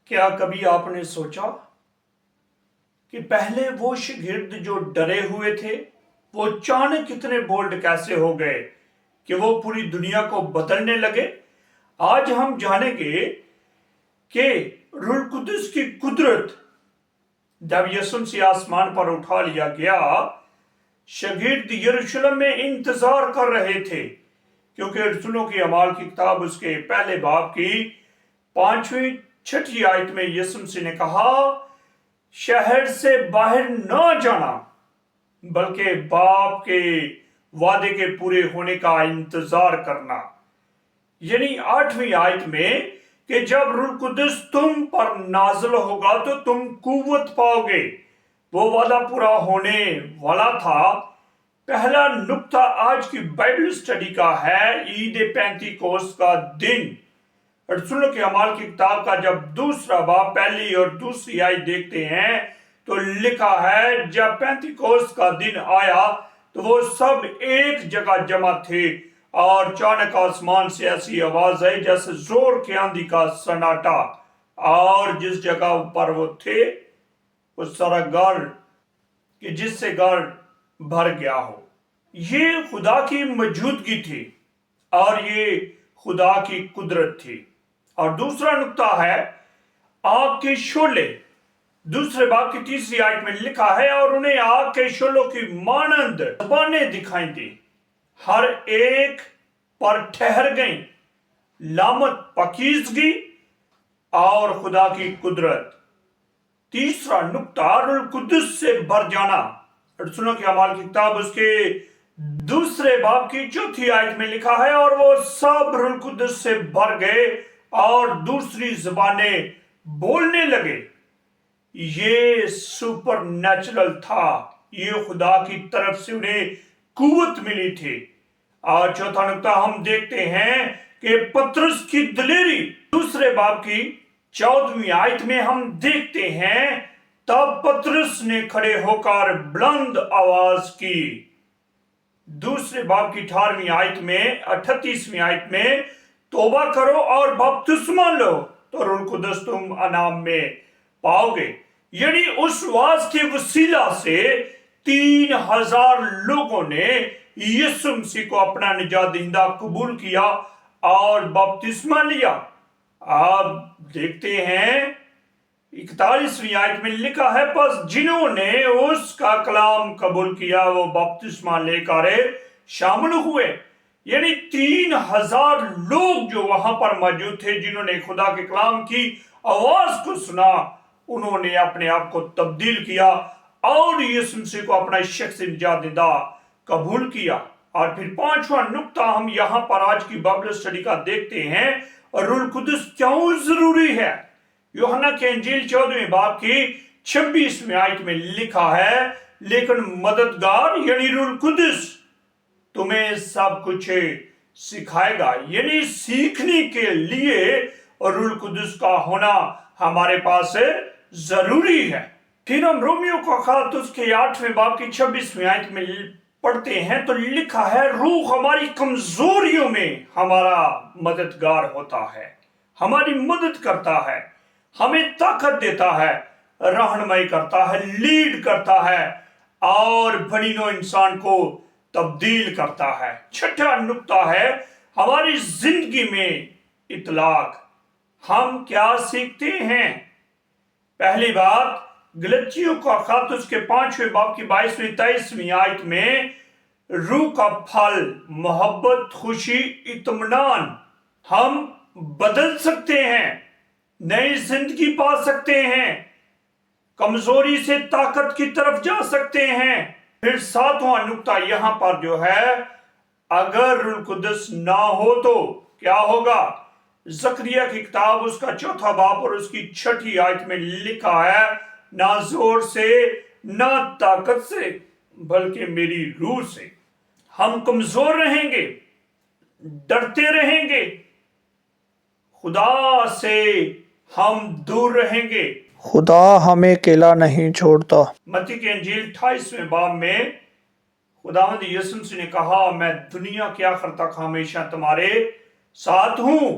کیا کبھی آپ نے سوچا کہ پہلے وہ شاگرد جو ڈرے ہوئے تھے وہ اچانک اتنے بولڈ کیسے ہو گئے کہ وہ پوری دنیا کو بدلنے لگے؟ آج ہم جانیں گے کہ روح القدس کی قدرت جب یسوع سے آسمان پر اٹھا لیا گیا، شاگرد یروشلم میں انتظار کر رہے تھے، کیونکہ رسولوں کی اعمال کی کتاب اس کے پہلے باب کی 5ویں 6 آیت میں یسوع سے نے کہا، شہر سے باہر نہ جانا بلکہ باپ کے وعدے کے پورے ہونے کا انتظار کرنا۔ یعنی 8ویں آیت میں کہ جب روح القدس تم پر نازل ہوگا تو تم قوت پاؤ گے، وہ وعدہ پورا ہونے والا تھا۔ پہلا نقطہ آج کی بائبل سٹڈی کا ہے عید پینتیکوست کا دن۔ رسولوں کے اعمال کی کتاب کا جب دوسرا باب پہلی اور دوسری آیت دیکھتے ہیں تو لکھا ہے، جب پینتیکوست کا دن آیا تو وہ سب ایک جگہ جمع تھے اور اچانک آسمان سے ایسی آواز آئی جیسے زور کی آندھی کا سناٹا، اور جس جگہ پر وہ تھے وہ سارا گھر کہ جس سے گھر بھر گیا ہو۔ یہ خدا کی موجودگی تھی اور یہ خدا کی قدرت تھی۔ اور دوسرا نقطہ ہے آگ کے شعلے۔ دوسرے باب کی 3 آیت میں لکھا ہے، اور انہیں آگ کے شعلوں کی مانند زبانیں دکھائی دی، ہر ایک پر ٹھہر گئیں لامت پاکیزگی اور خدا کی قدرت۔ تیسرا نقطہ روح القدس سے بھر جانا۔ رسولوں کے اعمال کی کتاب اس کے دوسرے باب کی 4 آیت میں لکھا ہے، اور وہ سب روح القدس سے بھر گئے اور دوسری زبانیں بولنے لگے۔ یہ سپر نیچرل تھا، یہ خدا کی طرف سے انہیں قوت ملی تھی۔ اور چوتھا نقطہ ہم دیکھتے ہیں کہ پطرس کی دلیری۔ دوسرے باب کی 14ویں آیت میں ہم دیکھتے ہیں، تب پطرس نے کھڑے ہو کر بلند آواز کی۔ دوسرے باب کی 18ویں آیت میں 38ویں آیت میں، توبہ کرو اور بپتسمہ لو تو روح القدس تم انعام میں پاؤ گے۔ یعنی اس واعظ کے وسیلہ سے 3000 لوگوں نے یسوع مسیح کو اپنا نجات دہندہ قبول کیا اور بپتسمہ لیا۔ آپ دیکھتے ہیں 41ویں آیت میں لکھا ہے، پس جنہوں نے اس کا کلام قبول کیا وہ بپتسمہ لے کر شامل ہوئے۔ یعنی 3000 لوگ جو وہاں پر موجود تھے، جنہوں نے خدا کے کلام کی آواز کو سنا، انہوں نے اپنے آپ کو تبدیل کیا اور یسوع مسیح کو اپنا شخصی نجات دہندہ قبول کیا۔ اور پھر 5واں نقطہ ہم یہاں پر آج کی بائبل سٹڈی کا دیکھتے ہیں، روح القدس کیوں ضروری ہے۔ یوحنا کی انجیل 14ویں باب کی 26ویں آیت میں لکھا ہے، لیکن مددگار یعنی روح القدس تمہیں سب کچھ سکھائے گا۔ یعنی سیکھنے کے لیے روح القدس کا ہونا ہمارے پاس ضروری ہے۔ پھر ہم رومیو کا خط اس کے 8ویں باب کی 26ویں آیت میں پڑھتے ہیں تو لکھا ہے، روح ہماری کمزوریوں میں ہمارا مددگار ہوتا ہے، ہماری مدد کرتا ہے، ہمیں طاقت دیتا ہے، رہنمائی کرتا ہے، لیڈ کرتا ہے اور بنی نوع انسان کو تبدیل کرتا ہے۔ چھٹا نقطہ ہے ہماری زندگی میں اطلاق۔ ہم کیا سیکھتے ہیں؟ پہلی بات، گلتیوں کا خط اس کے 5ویں باب کی 22ویں 23ویں آیت میں، روح کا پھل محبت، خوشی، اطمینان۔ ہم بدل سکتے ہیں، نئی زندگی پا سکتے ہیں، کمزوری سے طاقت کی طرف جا سکتے ہیں۔ پھر 7واں نقطہ یہاں پر جو ہے، اگر روح القدس نہ ہو تو کیا ہوگا؟ زکریا کی کتاب اس کا 4 باب اور اس کی 6 آیت میں لکھا ہے، نہ زور سے نہ طاقت سے بلکہ میری روح سے۔ ہم کمزور رہیں گے، ڈرتے رہیں گے، خدا سے ہم دور رہیں گے۔ خدا ہمیں اکیلا نہیں چھوڑتا۔ متی کی انجیل 28ویں باب میں خداوند یسوع مسیح نے کہا، میں دنیا کے آخر تک ہمیشہ تمہارے ساتھ ہوں۔